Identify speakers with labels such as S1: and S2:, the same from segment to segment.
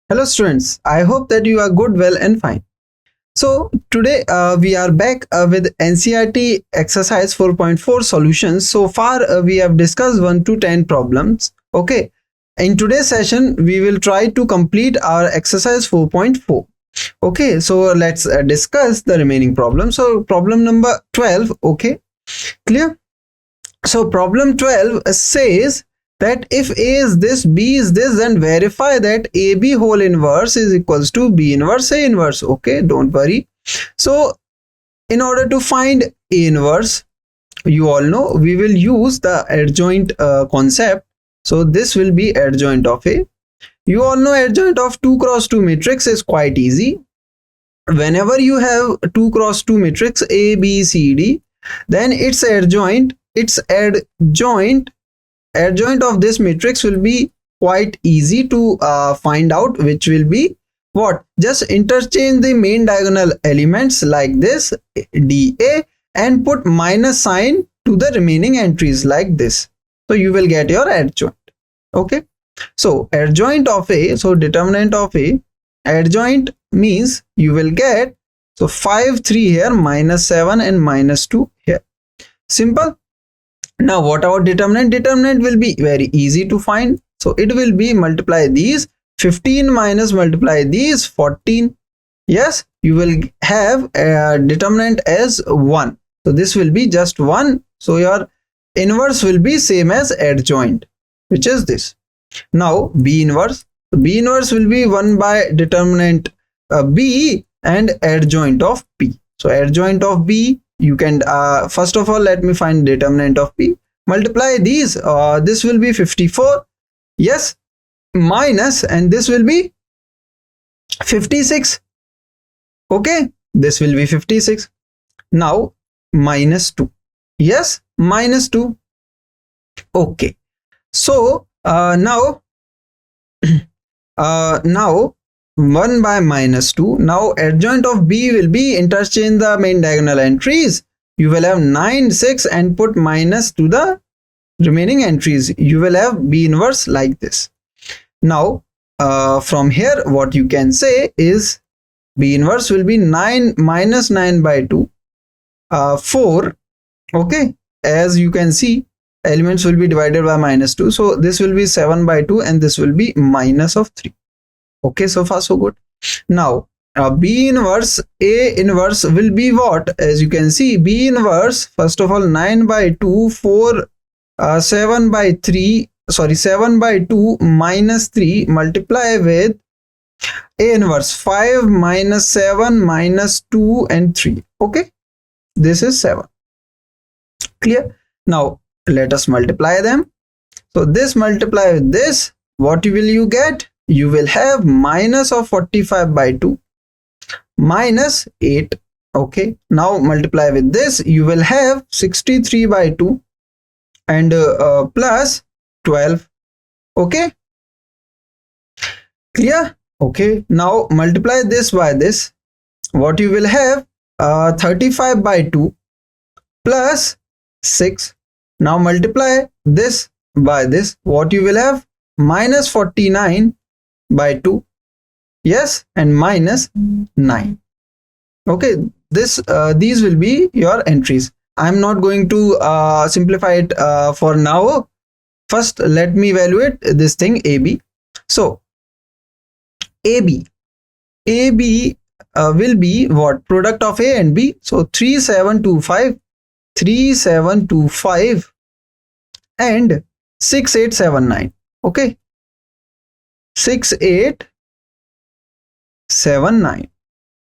S1: Hello students, I hope that you are good, well and fine. So today we are back with NCERT exercise 4.4 solutions. So far we have discussed 1 to 10 problems. Okay. In today's session we will try to complete our exercise 4.4. Okay, so let's discuss the remaining problems. So problem number 12. Okay, clear? So problem 12 says that if A is this, B is this, then verify that AB whole inverse is equals to B inverse A inverse. Okay, don't worry. So in order to find A inverse, you all know we will use the adjoint concept. So this will be adjoint of A. You all know adjoint of 2 cross 2 matrix is quite easy. Whenever you have 2 cross 2 matrix A, B, C, D, then its adjoint of this matrix will be quite easy to find out, which will be what? Just interchange the main diagonal elements like this DA and put minus sign to the remaining entries like this. So you will get your adjoint. Okay. So adjoint of A, so determinant of A, adjoint means you will get, so 5, 3 here, minus 7 and minus 2 here. Simple. Now what about determinant? Determinant will be very easy to find. So it will be multiply these 15 minus multiply these 14. Yes, you will have a determinant as 1. So this will be just 1. So your inverse will be same as adjoint, which is this. Now B inverse. B inverse will be 1 by determinant B and adjoint of P. So adjoint of B, you can first of all let me find determinant of P. Multiply these, this will be 54. Yes, minus, and this will be 56. Okay, this will be 56. Now minus 2. Yes, minus 2. Okay, so now 1 by minus 2. Now adjoint of B will be interchange the main diagonal entries. You will have 9, 6 and put minus to the remaining entries. You will have B inverse like this. Now from here what you can say is B inverse will be 9 minus 9 by 2, 4. Okay, as you can see elements will be divided by minus 2. So this will be 7 by 2 and this will be minus of 3. Okay, so far so good. Now B inverse A inverse will be what? As you can see, B inverse, first of all 9 by 2, 4, 7 by 3, sorry 7 by 2 minus 3 multiply with A inverse 5 minus 7 minus 2 and 3. Okay, this is 7. Clear? Now let us multiply them. So this multiply with this, what will you get? You will have minus of 45 by 2 minus 8. Okay, now multiply with this, you will have 63 by 2 and plus 12. Okay, clear? Okay, now multiply this by this, what you will have 35 by 2 plus 6. Now multiply this by this, what you will have minus 49 by 2. Yes, and minus 9. Okay, this these will be your entries. I'm not going to simplify it for now. First let me evaluate this thing AB. So AB will be what? Product of A and B. So 3725 and 6879. Okay, 6879.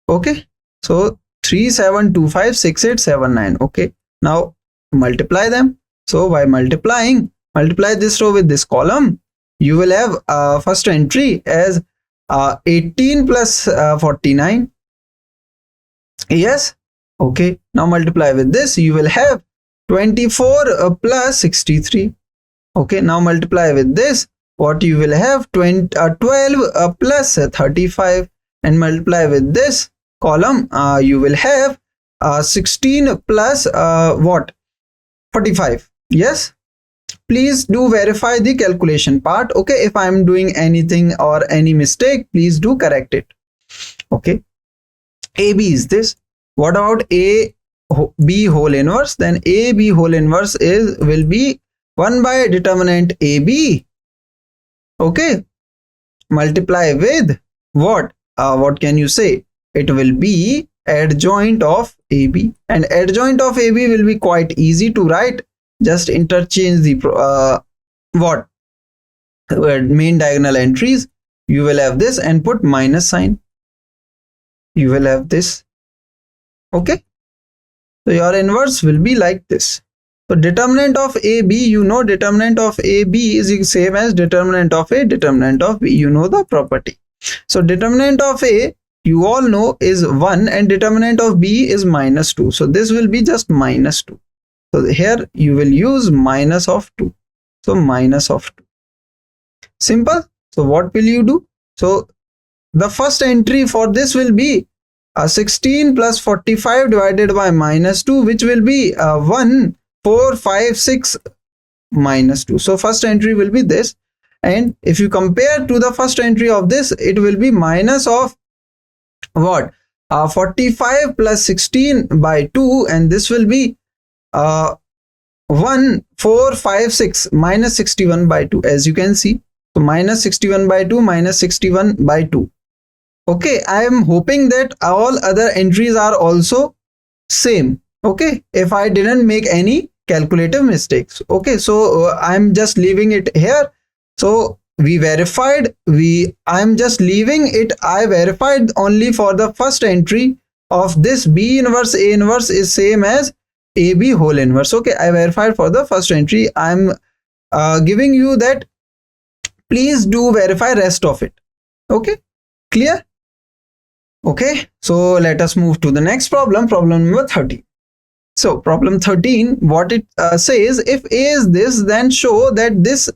S1: Okay, so 3725 6879. Okay, now multiply them. So by multiply this row with this column, you will have first entry as 18 plus 49. Yes. Okay, now multiply with this, you will have 24 plus 63. Okay, now multiply with this, what you will have 12 plus 35 and multiply with this column, you will have 16 plus what? 45. Yes, please do verify the calculation part. Okay, if I am doing anything or any mistake, please do correct it. Okay, AB is this. What about AB whole inverse? Then AB whole inverse will be 1 by determinant AB. Okay, multiply with what? What can you say? It will be adjoint of AB, and adjoint of AB will be quite easy to write. Just interchange the main diagonal entries. You will have this and put minus sign. You will have this. Okay, so your inverse will be like this. So determinant of AB, you know, determinant of AB is the same as determinant of A, determinant of B. You know the property. So determinant of A, you all know, is 1, and determinant of B is minus 2. So this will be just minus 2. So here you will use minus of 2. So minus of 2. Simple. So what will you do? So the first entry for this will be 16 plus 45 divided by minus 2, which will be 1, 4, 5, 6 minus 2. So first entry will be this. And if you compare to the first entry of this, it will be minus of what? 45 plus 16 by 2, and this will be 1, 4, 5, 6 minus 61 by 2, as you can see. So minus 61 by 2 minus 61 by 2. Okay, I am hoping that all other entries are also same. Okay, if I didn't make any calculative mistakes. Okay, so I'm just leaving it here. So we verified, I'm just leaving it. I verified only for the first entry of this B inverse A inverse is same as AB whole inverse. Okay, I verified for the first entry. I'm giving you that. Please do verify rest of it. Okay, clear? Okay, so let us move to the next problem, problem number 13. So problem 13, what it says, if A is this, then show that this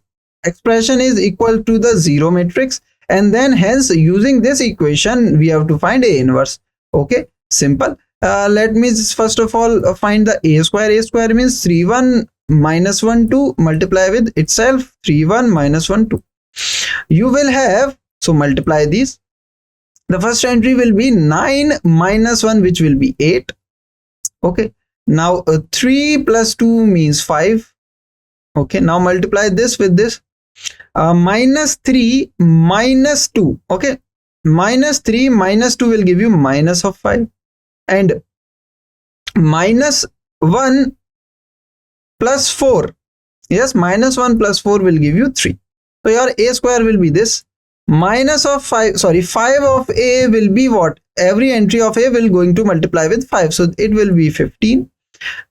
S1: expression is equal to the 0 matrix, and then hence using this equation we have to find A inverse. Okay, simple. Let me just first of all find the A square. A square means 3 1 minus 1 2, multiply with itself 3 1 minus 1 2. You will have, so multiply these. The first entry will be 9 minus 1, which will be 8. Okay, now 3 plus 2 means 5. Okay, now multiply this with this. Minus 3 minus 2. Okay, minus 3 minus 2 will give you minus of 5, and minus 1 plus 4. Yes, minus 1 plus 4 will give you 3. So your A square will be this. Minus of 5 of A will be what? Every entry of A will going to multiply with 5, so it will be 15.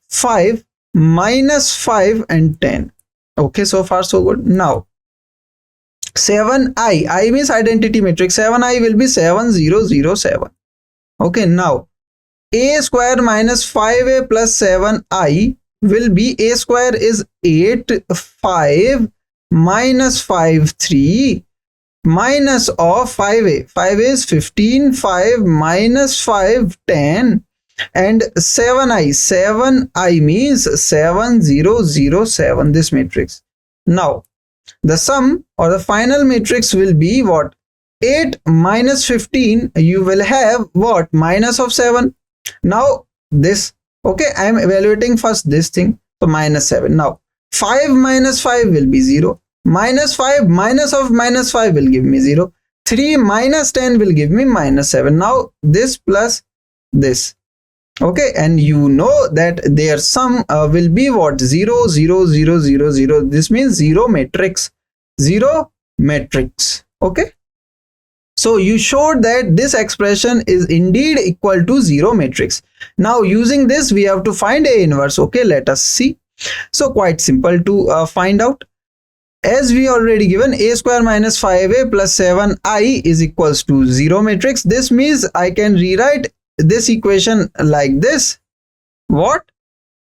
S1: 5 minus 5 and 10. Okay, so far so good. Now 7i, I means identity matrix. 7i will be 7 0 0 7. Okay, now A square minus 5a plus 7i will be, A square is 8 5 minus 5 3 minus of 5a. 5a is 15, 5 minus 5 10, and 7i means 7 0 0 7, this matrix. Now the sum or the final matrix will be what? 8 minus 15, you will have what? Minus of 7. Now this, okay, I am evaluating first this thing, so minus 7. Now 5 minus 5 will be 0. Minus 5 minus of minus 5 will give me 0. 3 minus 10 will give me minus 7. Now this plus this. Okay, and you know that their sum will be what? 0 0 0 0 0. This means 0 matrix. 0 matrix. Okay, so you showed that this expression is indeed equal to 0 matrix. Now using this we have to find A inverse. Okay, let us see. So quite simple to find out. As we already given, A square minus 5a plus 7i is equals to 0 matrix. This means I can rewrite this equation like this. What?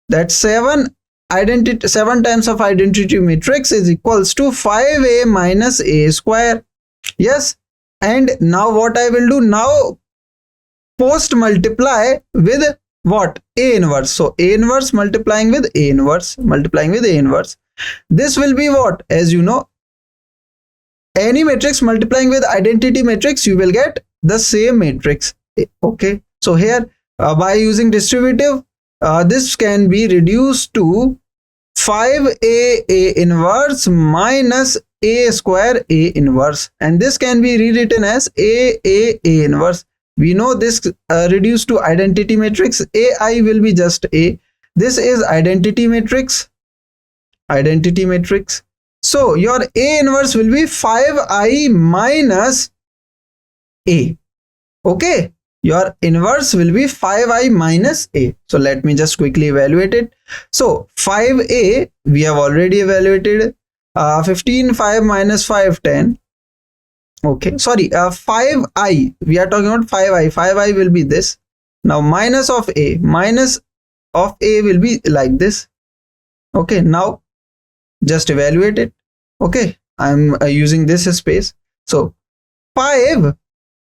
S1: That 7 times of identity matrix is equals to 5a minus A square. Yes, and now what I will do, now post multiply with what? A inverse. So A inverse multiplying with A inverse, multiplying with A inverse. This will be what? As you know, any matrix multiplying with identity matrix, you will get the same matrix. Okay, so here by using distributive, this can be reduced to 5a A inverse minus a square A inverse, and this can be rewritten as A inverse. We know this reduced to identity matrix. AI will be just A. This is identity matrix. Identity matrix. So your A inverse will be 5i minus A. Okay, your inverse will be 5i minus A. So let me just quickly evaluate it. So 5a we have already evaluated. 15, 5 minus 5, 10. Okay, sorry, 5i, we are talking about 5i will be this. Now minus of a will be like this. Okay, now just evaluate it. Okay, I'm using this space. So 5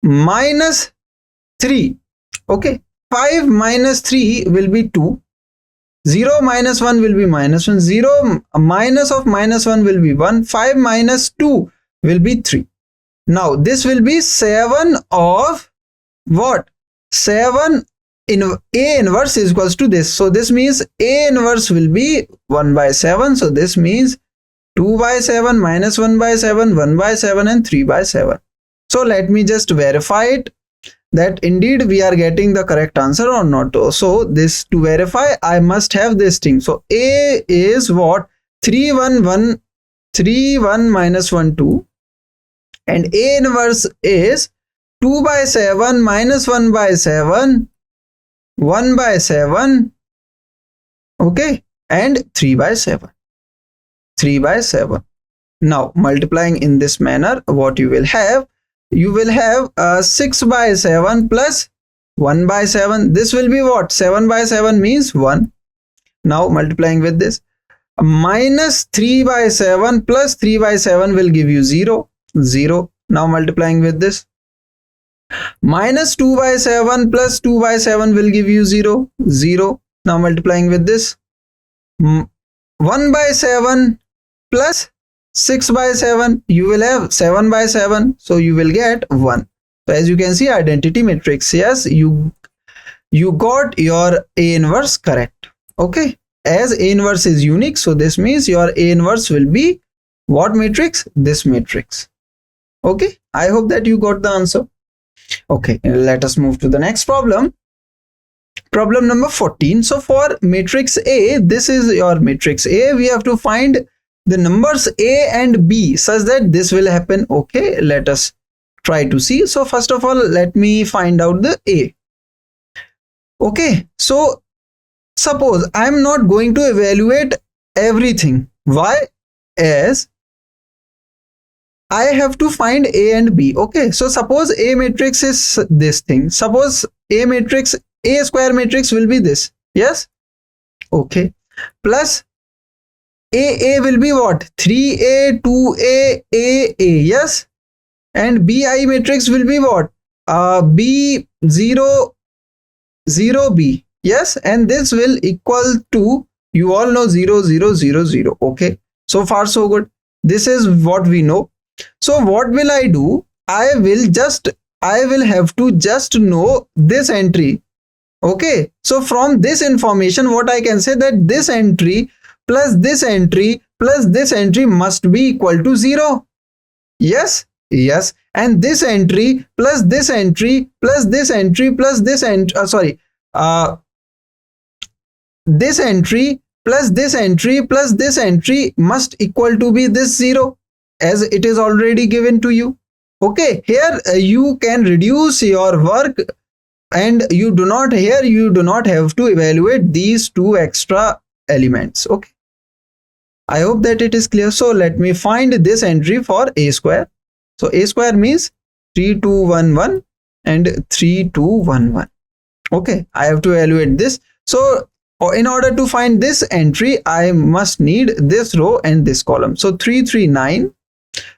S1: minus 3. Okay, 5 minus 3 will be 2. 0 minus 1 will be minus 1. 0 minus of minus 1 will be 1. 5 minus 2 will be 3. Now this will be 7 of what? 7 in A inverse is equals to this. So this means A inverse will be 1 by 7. So this means 2 by 7 minus 1 by 7, 1 by 7 and 3 by 7. So let me just verify it, that indeed we are getting the correct answer or not. So this, to verify, I must have this thing. So A is what? 3 1 1 3 1 minus 1 2, and A inverse is 2 by 7 minus 1 by 7, 1 by 7, okay, and 3 by 7. 3 by 7. Now multiplying in this manner, what you will have? You will have 6 by 7 plus 1 by 7. This will be what? 7 by 7 means 1. Now multiplying with this, minus 3 by 7 plus 3 by 7 will give you 0. 0. Now multiplying with this, minus 2 by 7 plus 2 by 7 will give you 0. 0. Now multiplying with this, 1 by 7 plus 6 by 7, you will have 7 by 7, so you will get 1. So as you can see, identity matrix, yes, you got your A inverse correct. Okay, as A inverse is unique, so this means your A inverse will be what matrix? This matrix. Okay, I hope that you got the answer. Okay, let us move to the next problem. Problem number 14. So for matrix A, this is your matrix A. We have to find the numbers A and B such that this will happen. Okay, let us try to see. So first of all, let me find out the A. Okay, so suppose I am not going to evaluate everything. Why? As I have to find A and B. Okay, so suppose A matrix is this thing. Suppose A matrix, A square matrix will be this. Yes. Okay, plus A will be what? 3A, 2A, A. Yes. And BI matrix will be what? B 0, 0, B. Yes. And this will equal to, you all know, 0, 0, 0, 0. Okay. So far so good. This is what we know. So what will I do? I will have to just know this entry. Okay. So from this information, what I can say, that this entry plus this entry plus this entry must be equal to 0. Yes. Yes. And this entry plus this entry plus this entry plus this entry, this entry plus this entry plus this entry must equal to be this 0, as it is already given to you. Okay, here you can reduce your work, and you do not have to evaluate these two extra elements. Okay, I hope that it is clear. So let me find this entry for A square. So A square means 3211 and 3211. Okay, I have to evaluate this. So in order to find this entry, I must need this row and this column. So 339.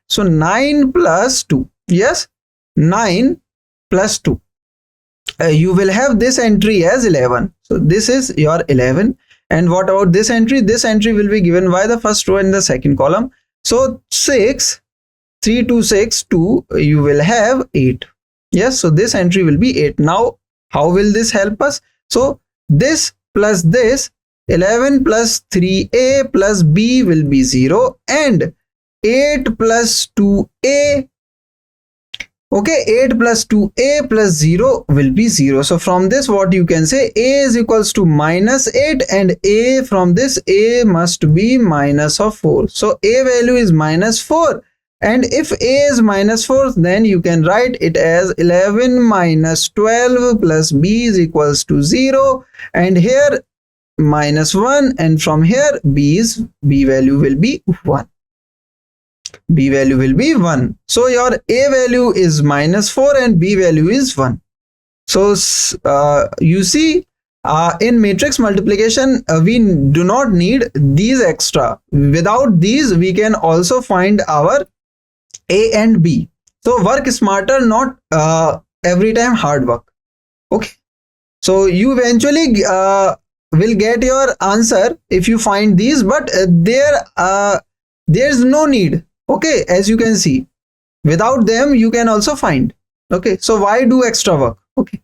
S1: So 9 plus 2. Yes, 9 plus 2. You will have this entry as 11. So this is your 11. And what about this entry? This entry will be given by the first row and the second column. So 6, 3 to 6, 2, you will have 8. Yes, so this entry will be 8. Now, how will this help us? So this plus this, 11 plus 3a plus b will be 0, and 8 plus 2a, okay, 8 plus 2a plus 0 will be 0. So from this, what you can say, a is equals to minus 8, and a from this, a must be minus of 4. So a value is minus 4, and if a is minus 4, then you can write it as 11 minus 12 plus b is equals to 0, and here minus 1, and from here b value will be 1. B value will be 1. So your a value is minus 4 and b value is 1. So you see, in matrix multiplication, we do not need these extra. Without these, we can also find our a and b. So work smarter, not every time hard work. Okay. So you eventually will get your answer if you find these, but there's no need. Okay, as you can see, without them you can also find. Okay, so why do extra work? Okay,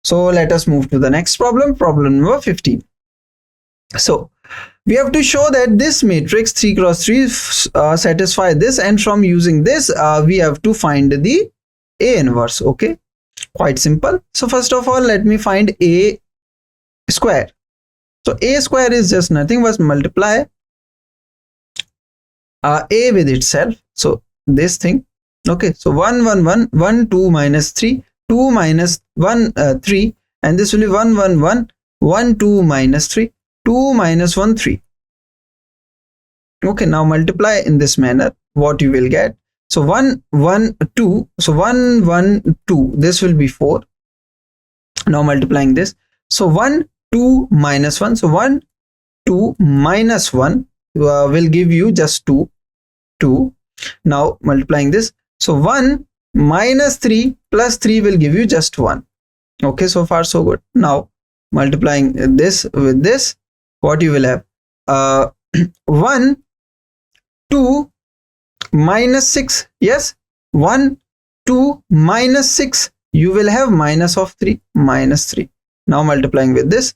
S1: so let us move to the next problem, problem number 15. So we have to show that this matrix 3 cross 3 satisfy this, and from using this we have to find the A inverse. Okay, quite simple. So first of all, let me find A square. So A square is just nothing but multiply A with itself. So this thing. Okay, so 1 1 1 1 2 minus 3 2 minus 1 3, and this will be 1 1 1 1 2 minus 3 2 minus 1 3. Okay, now multiply in this manner, what you will get. So 1 1 2, so 1 1 2, this will be 4. Now multiplying this, so 1 2 minus 1, so 1 2 minus 1 will give you just 2. Now multiplying this, so 1 minus 3 plus 3 will give you just 1. Okay, so far so good. Now multiplying this with this, what you will have, 1 2 minus 6. Yes, 1 2 minus 6, you will have minus of 3, minus 3. Now multiplying with this,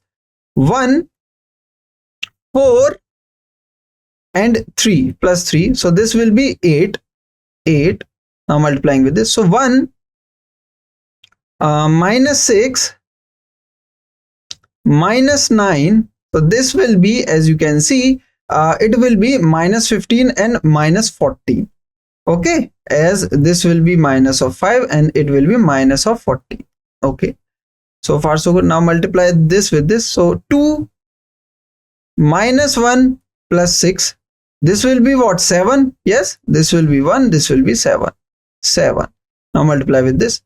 S1: 1 4 and 3 plus 3, so this will be 8. Now multiplying with this, so 1 minus 6 minus 9, so this will be, as you can see, it will be minus 15 and minus 14. Okay, as this will be minus of 5 and it will be minus of 14. Okay, so far so good. Now multiply this with this, so 2 minus 1 plus 6, this will be what, 7. Yes, this will be 1, this will be 7. Now multiply with this,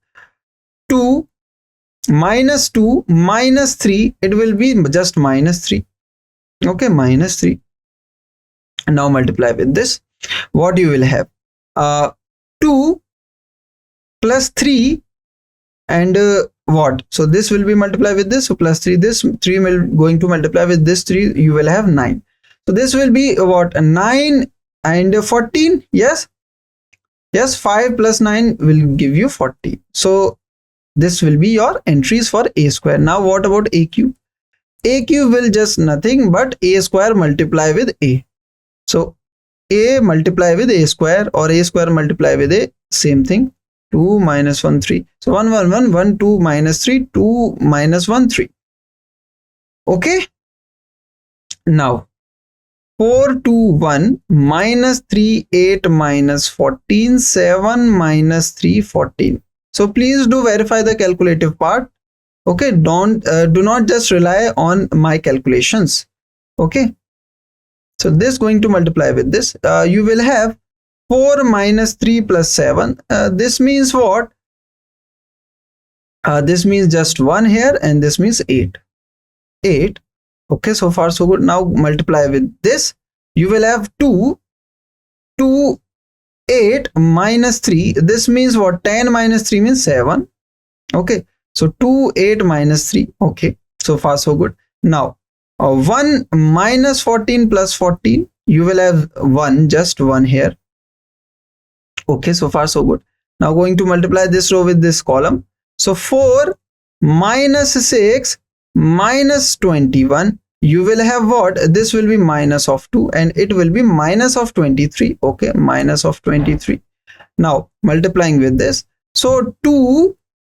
S1: 2 minus 2 minus 3, it will be just minus 3. Okay, minus 3. And now multiply with this, what you will have, 2 plus 3 and what, so this will be multiplied with this, so plus 3, this 3 will going to multiply with this 3, you will have 9. So this will be what, 9 and 14. Yes, 5 plus 9 will give you 40. So this will be your entries for A square. Now what about AQ? AQ will just nothing but A square multiply with A. So A multiply with A square, or A square multiply with A, same thing. 2 minus 1 3, so 1 1 1 1 2 minus 3 2 minus 1 3. Okay, now 4 2 1 minus 3 8 minus 14 7 minus 3 14. So please do verify the calculative part. Okay, do not just rely on my calculations. Okay, so this going to multiply with this, you will have 4 minus 3 plus 7. This means what? This means just 1 here, and this means 8. Okay, so far so good. Now multiply with this, you will have 2 8 minus 3. This means what? 10 minus 3 means 7. Okay, so 2 8 minus 3. Okay, so far so good. Now 1 minus 14 plus 14, you will have 1, just 1 here. Okay, so far so good. Now going to multiply this row with this column. So 4 minus 6 minus 21, you will have what? This will be minus of 2 and it will be minus of 23. Okay, minus of 23. Now multiplying with this. So 2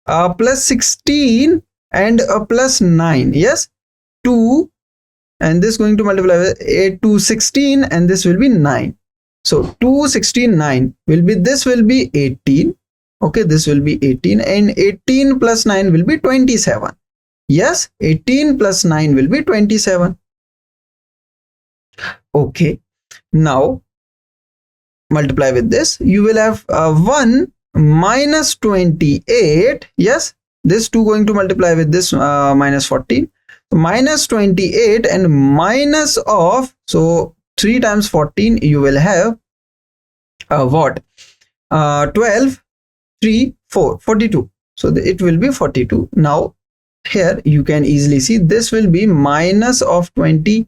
S1: plus 16 and plus 9. Yes, 2 and this going to multiply with 8 to 16 and this will be 9. So 2, 16, 9 will be, this will be 18. Okay, this will be 18 and 18 plus 9 will be 27. Yes, 18 plus 9 will be 27. Okay, now multiply with this. You will have 1 minus 28. Yes, this 2 going to multiply with this minus 14. So minus 28 and minus of, so 3 times 14, you will have what? 12, 3, 4, 42. So it will be 42. Now here you can easily see this will be minus of 27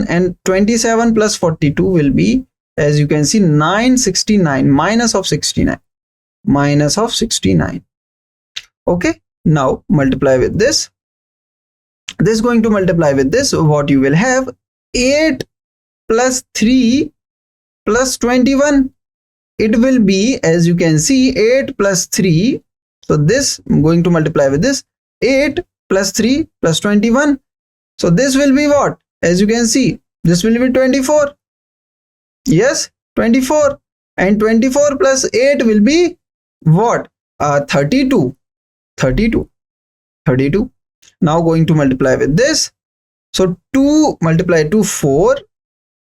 S1: and 27 plus 42 will be, as you can see, 969, minus of 69, minus of 69. Okay, now multiply with this. This is going to multiply with this. What you will have? 8 plus 3 plus 21. It will be, as you can see, 8 plus 3. So this I'm going to multiply with this. 8 plus 3 plus 21. So this will be what? As you can see, this will be 24. Yes, 24. And 24 plus 8 will be what? 32. 32. 32. Now going to multiply with this. So 2 multiplied to 4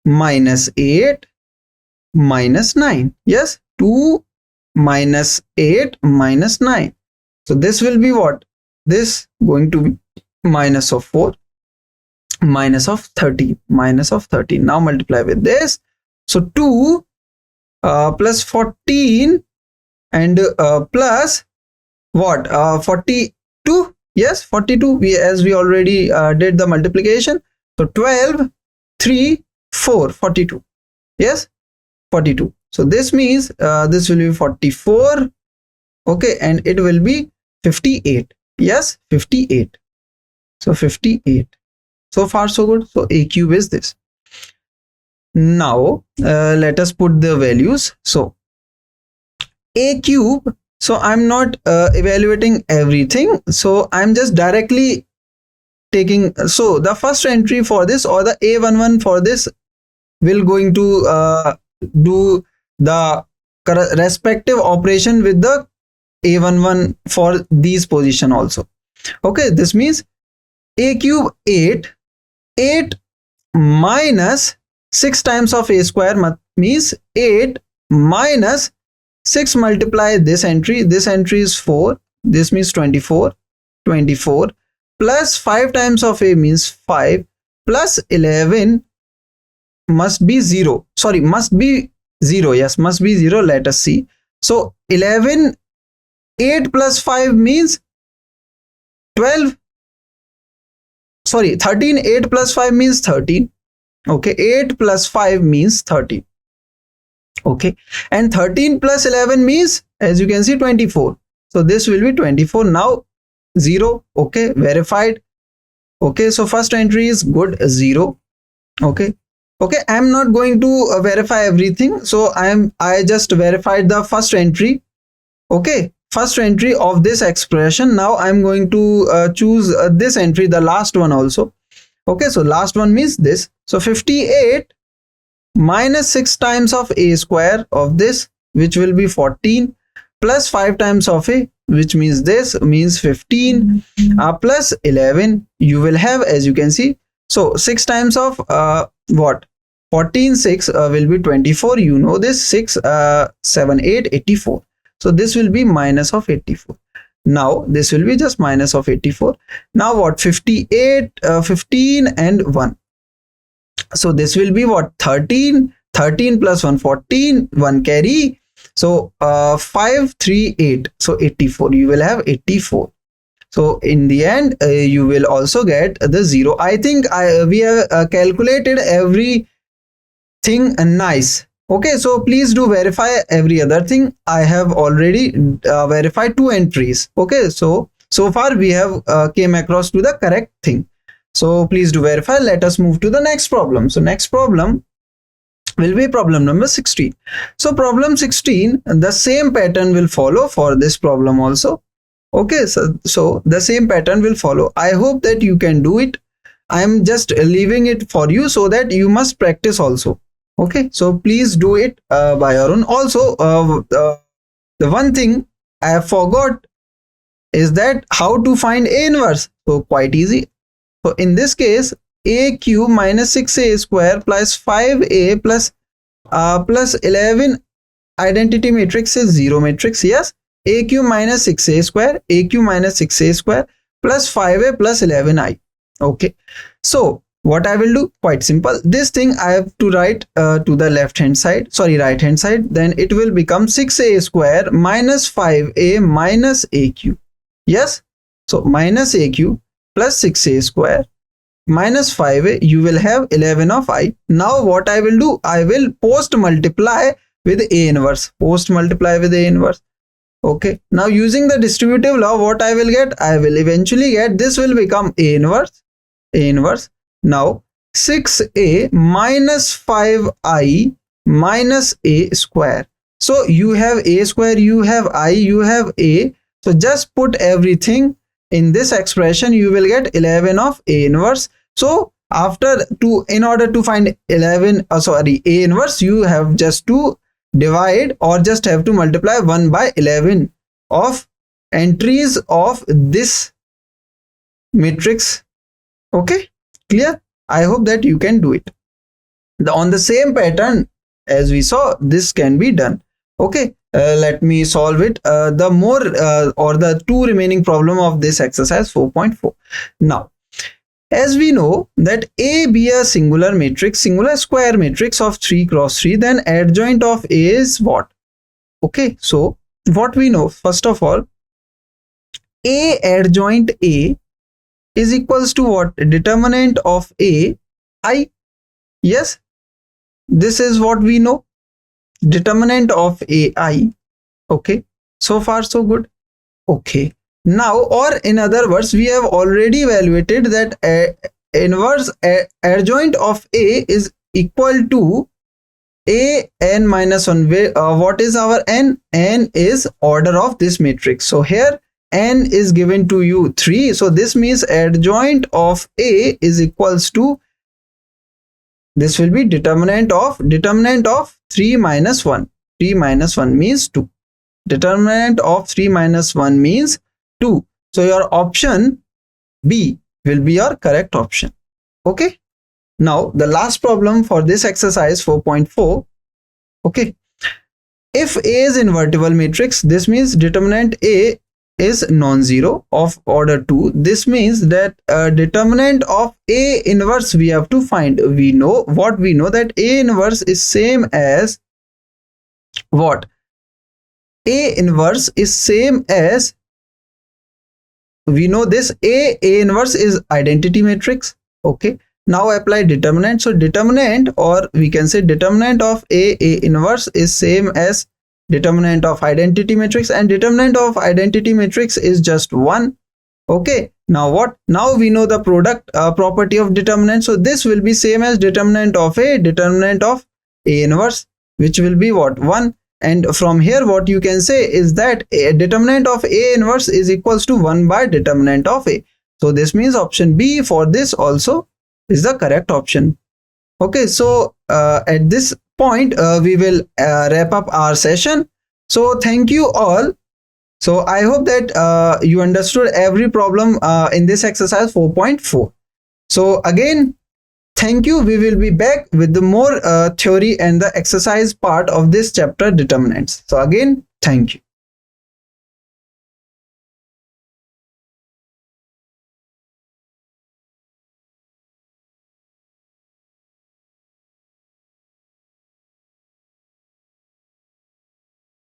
S1: minus 8 minus 9. Yes, 2 minus 8 minus 9. So this will be what? This going to be minus of 4 minus of 13, minus of 13. Now multiply with this. So 2 plus 14 and plus what? 42. Yes, 42. We, as we already did the multiplication. So 12, 3, 4, 42. Yes, 42. So this means this will be 44. Okay, and it will be 58. Yes, 58. So 58. So far so good. So a cube is this. Now let us put the values. So a cube. So I'm not evaluating everything. So I'm just directly taking. So the first entry for this, or the A11 for this, will going to do the respective operation with the A11 for these position also. Okay, this means a cube 8. 8 minus 6 times of a square means 8 minus 6 multiply this entry. This entry is 4. This means 24. 24 plus 5 times of a means 5 plus 11 must be 0. Sorry, must be 0. Yes, must be 0. Let us see. So 11, 8 plus 5 means 12. Sorry, 13. 8 plus 5 means 13. Okay, 8 plus 5 means 13. Okay, and 13 plus 11 means, as you can see, 24. So this will be 24. Now 0. Okay, verified. Okay, so first entry is good, 0. Okay. Okay, I'm not going to verify everything. So I just verified the first entry. Okay, first entry of this expression. Now I'm going to choose this entry, the last one also. Okay, so last one means this. So 58 minus 6 times of a square of this, which will be 14, plus 5 times of a, which means this, means 15, plus 11, you will have, as you can see. So 6 times of what? 14, 6 will be 24. You know this. 6, 7, 8, 84. So this will be minus of 84. Now this will be just minus of 84. Now what? 58, 15 and 1. So this will be what? 13. 13 plus 1, 14. 1 carry. So 5, 3, 8. So 84. You will have 84. So in the end, you will also get the 0. I think we have calculated everything nice. Okay, so please do verify every other thing. I have already verified 2 entries. Okay, so far we have came across to the correct thing. So please do verify. Let us move to the next problem. So next problem will be problem number 16. So problem 16, the same pattern will follow for this problem also. Okay, so the same pattern will follow. I hope that you can do it. I am just leaving it for you so that you must practice also. Okay, so please do it by your own. Also, the one thing I have forgot is that how to find A inverse. So quite easy. So in this case, a cube minus 6a square plus 5a plus 11 identity matrix is 0 matrix. Yes, a cube minus 6a square, a cube minus 6a square plus 5a plus 11i. Okay, so what I will do, quite simple. This thing I have to write to the right hand side. Then it will become 6a square minus 5a minus a cube. Yes, so minus a cube plus 6a square minus 5a, you will have 11 of I. Now what I will do, I will post multiply with A inverse. Okay, now using the distributive law, what I will get, I will eventually get this will become A inverse. Now 6a minus 5i minus a square. So you have a square, you have I, you have a. So just put everything in this expression, you will get 11 of A inverse. So in order to find A inverse, you have just to divide or just have to multiply 1 by 11 of entries of this matrix. Okay, clear? I hope that you can do it. On the same pattern as we saw, this can be done. Okay, let me solve it. The 2 remaining problem of this exercise 4.4. Now, as we know that A be a singular square matrix of 3 cross 3, then adjoint of A is what? Okay, so what we know, first of all, A adjoint A is equals to what? Determinant of A, I. Yes, this is what we know. Determinant of AI. Okay, so far so good. Okay, now, or in other words, we have already evaluated that inverse adjoint of A is equal to A n minus 1. What is our n? N is order of this matrix. So here n is given to you 3. So this means adjoint of A is equals to, this will be determinant of 3 minus 1. 3 minus 1 means 2. Determinant of 3 minus 1 means 2. So your option B will be your correct option. Okay. Now the last problem for this exercise 4.4. Okay. If A is invertible matrix, this means determinant A is non-zero of order 2. This means that determinant of A inverse we have to find. We know that A inverse is same as what? A inverse is same as, we know this A inverse is identity matrix. Okay, now apply determinant. So determinant, or we can say determinant of A inverse is same as determinant of identity matrix, and determinant of identity matrix is just 1. Okay, now what? Now we know the product property of determinant. So this will be same as determinant of A inverse, which will be what? 1. And from here what you can say is that a determinant of A inverse is equals to 1 by determinant of A. So this means option B for this also is the correct option. Okay, so at this point we will wrap up our session. So thank you all. So I hope that you understood every problem in this exercise 4.4. So again, thank you. We will be back with the more theory and the exercise part of this chapter, determinants. So again, thank you.